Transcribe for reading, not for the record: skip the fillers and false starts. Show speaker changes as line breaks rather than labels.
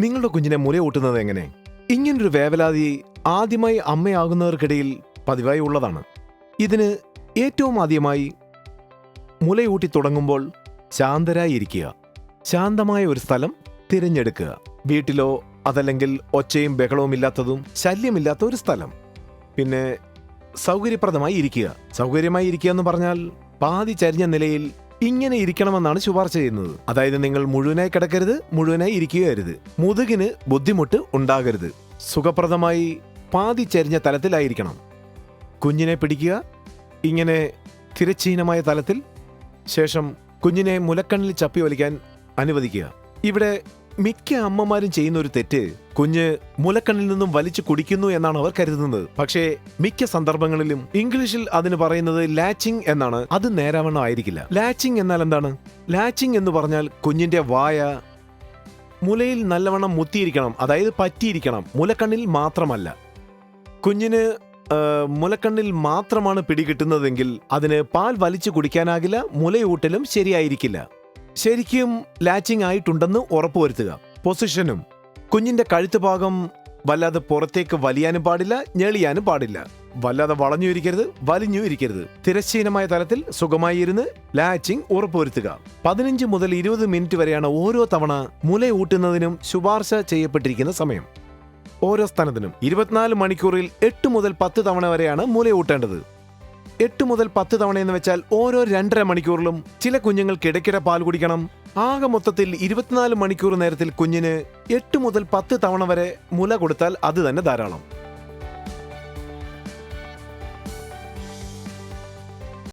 നിങ്ങളുടെ കുഞ്ഞിനെ മുലയൂട്ടുന്നത് എങ്ങനെ? ഇങ്ങനൊരു വേവലാതി ആദ്യമായി അമ്മയാകുന്നവർക്കിടയിൽ പതിവായി ഉള്ളതാണ്. ഇതിന് ഏറ്റവും ആദ്യമായി മുലയൂട്ടി തുടങ്ങുമ്പോൾ ശാന്തരായിരിക്കുക. ശാന്തമായ ഒരു സ്ഥലം തിരഞ്ഞെടുക്കുക. വീട്ടിലോ അതല്ലെങ്കിൽ ഒച്ചയും ബഹളവും ഇല്ലാത്തതും ശല്യമില്ലാത്ത ഒരു സ്ഥലം. പിന്നെ സൗകര്യപ്രദമായി ഇരിക്കുക. സൗകര്യമായി ഇരിക്കുക എന്ന് പറഞ്ഞാൽ പാതി ചരിഞ്ഞ നിലയിൽ ഇങ്ങനെ ഇരിക്കണമെന്നാണ് ശുപാർശ ചെയ്യുന്നത്. അതായത് നിങ്ങൾ മുഴുവനായി കിടക്കരുത്, മുഴുവനായി ഇരിക്കുകയരുത്. മുതുകിന് ബുദ്ധിമുട്ട് ഉണ്ടാകരുത്. സുഖപ്രദമായി പാതി ചരിഞ്ഞ തലത്തിലായിരിക്കണം. കുഞ്ഞിനെ പിടിക്കുക, ഇങ്ങനെ തിരശ്ചീനമായ തലത്തിൽ. ശേഷം കുഞ്ഞിനെ മുലക്കണ്ണിൽ ചപ്പി വലിക്കാൻ അനുവദിക്കുക. ഇവിടെ മിക്ക അമ്മമാരും ചെയ്യുന്ന ഒരു തെറ്റ്, കുഞ്ഞ് മുലക്കണ്ണിൽ നിന്നും വലിച്ചു കുടിക്കുന്നു എന്നാണ് അവർ കരുതുന്നത്. പക്ഷേ മിക്ക സന്ദർഭങ്ങളിലും ഇംഗ്ലീഷിൽ അതിന് പറയുന്നത് ലാച്ചിങ് എന്നാണ്. അത് നേരാവണ്ണം ആയിരിക്കില്ല. ലാച്ചിങ് എന്നാൽ എന്താണ്? ലാച്ചിങ് എന്ന് പറഞ്ഞാൽ കുഞ്ഞിന്റെ വായ മുലയിൽ നല്ലവണ്ണം മുത്തിയിരിക്കണം, അതായത് പറ്റിയിരിക്കണം. മുലക്കണ്ണിൽ മാത്രമല്ല. കുഞ്ഞിന് മുലക്കണ്ണിൽ മാത്രമാണ് പിടികിട്ടുന്നതെങ്കിൽ അതിന് പാൽ വലിച്ചു കുടിക്കാനാകില്ല, മുലയൂട്ടലും ശരിയായിരിക്കില്ല. ശരിക്കും ലാച്ചിങ് ആയിട്ടുണ്ടെന്ന് ഉറപ്പുവരുത്തുക. പൊസിഷനും കുഞ്ഞിന്റെ കഴുത്ത് ഭാഗം വല്ലാതെ പുറത്തേക്ക് വലിയാനും പാടില്ല, ഞെളിയാനും പാടില്ല. വല്ലാതെ വളഞ്ഞു ഇരിക്കരുത്, വലിഞ്ഞു ഇരിക്കരുത്. തിരശ്ചീനമായ തലത്തിൽ സുഖമായി ഇരുന്ന് ലാച്ചിങ് ഉറപ്പുവരുത്തുക. 15 മുതൽ 20 മിനിറ്റ് വരെയാണ് ഓരോ തവണ മുലയൂട്ടുന്നതിനും ശുപാർശ ചെയ്യപ്പെട്ടിരിക്കുന്ന സമയം. ഓരോ സ്ഥാനത്തിനും 24 മണിക്കൂറിൽ 8 മുതൽ 10 തവണ വരെയാണ് മുലയൂട്ടേണ്ടത്. 8 മുതൽ 10 തവണ എന്ന് വെച്ചാൽ ഓരോ 2.5 മണിക്കൂറിലും ചില കുഞ്ഞുങ്ങൾക്ക് ഇടയ്ക്കിടെ പാൽ കുടിക്കണം. ആകെ മൊത്തത്തിൽ 24 മണിക്കൂർ നേരത്തിൽ കുഞ്ഞിന് 8 മുതൽ 10 തവണ വരെ മുല കൊടുത്താൽ അത് തന്നെ ധാരാളം.